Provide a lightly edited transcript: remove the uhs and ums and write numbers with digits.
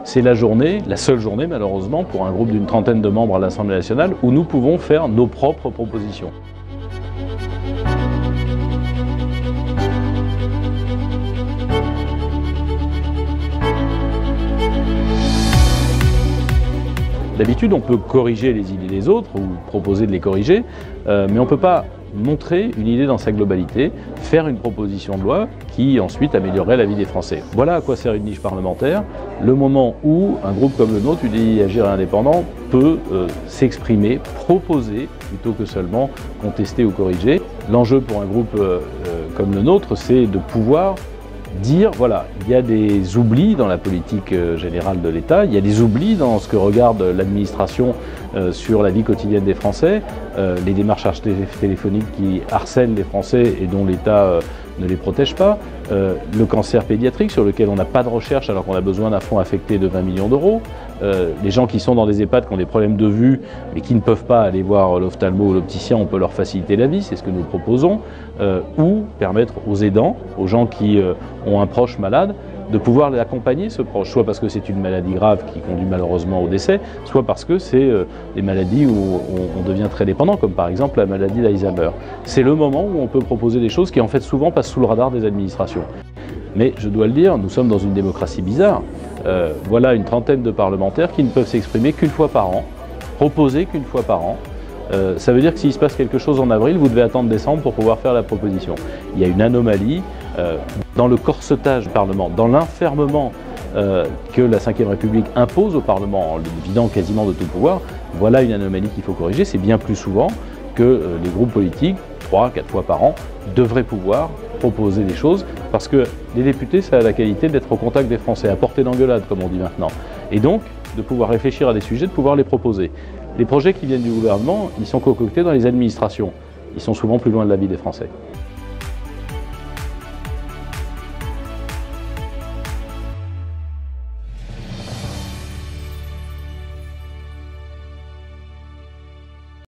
C'est la journée, la seule journée malheureusement, pour un groupe d'une trentaine de membres à l'Assemblée nationale, où nous pouvons faire nos propres propositions. D'habitude, on peut corriger les idées des autres ou proposer de les corriger, mais on ne peut pas montrer une idée dans sa globalité, faire une proposition de loi qui ensuite améliorerait la vie des Français. Voilà à quoi sert une niche parlementaire, le moment où un groupe comme le nôtre, UDI Agir et Indépendants, peut s'exprimer, proposer, plutôt que seulement contester ou corriger. L'enjeu pour un groupe comme le nôtre, c'est de pouvoir dire, voilà, il y a des oublis dans la politique générale de l'État, il y a des oublis dans ce que regarde l'administration sur la vie quotidienne des Français, les démarchages téléphoniques qui harcèlent les Français et dont l'État ne les protège pas, le cancer pédiatrique sur lequel on n'a pas de recherche alors qu'on a besoin d'un fonds affecté de 20 millions d'euros, les gens qui sont dans des EHPAD qui ont des problèmes de vue mais qui ne peuvent pas aller voir l'ophtalmo ou l'opticien, on peut leur faciliter la vie, c'est ce que nous proposons, ou permettre aux aidants, aux gens qui ont un proche malade, de pouvoir l'accompagner, ce proche, soit parce que c'est une maladie grave qui conduit malheureusement au décès, soit parce que c'est des maladies où on devient très dépendant, comme par exemple la maladie d'Alzheimer. C'est le moment où on peut proposer des choses qui en fait souvent passent sous le radar des administrations. Mais je dois le dire, nous sommes dans une démocratie bizarre. Voilà une trentaine de parlementaires qui ne peuvent s'exprimer qu'une fois par an, proposer qu'une fois par an. Ça veut dire que s'il se passe quelque chose en avril, vous devez attendre décembre pour pouvoir faire la proposition. Il y a une anomalie dans le corsetage du Parlement, dans l'enfermement que la Ve République impose au Parlement en le vidant quasiment de tout pouvoir. Voilà une anomalie qu'il faut corriger. C'est bien plus souvent que les groupes politiques, 3-4 fois par an, devraient pouvoir proposer des choses parce que les députés, ça a la qualité d'être au contact des Français, à portée d'engueulade comme on dit maintenant. Et donc, de pouvoir réfléchir à des sujets, de pouvoir les proposer. Les projets qui viennent du gouvernement, ils sont concoctés dans les administrations. Ils sont souvent plus loin de la vie des Français.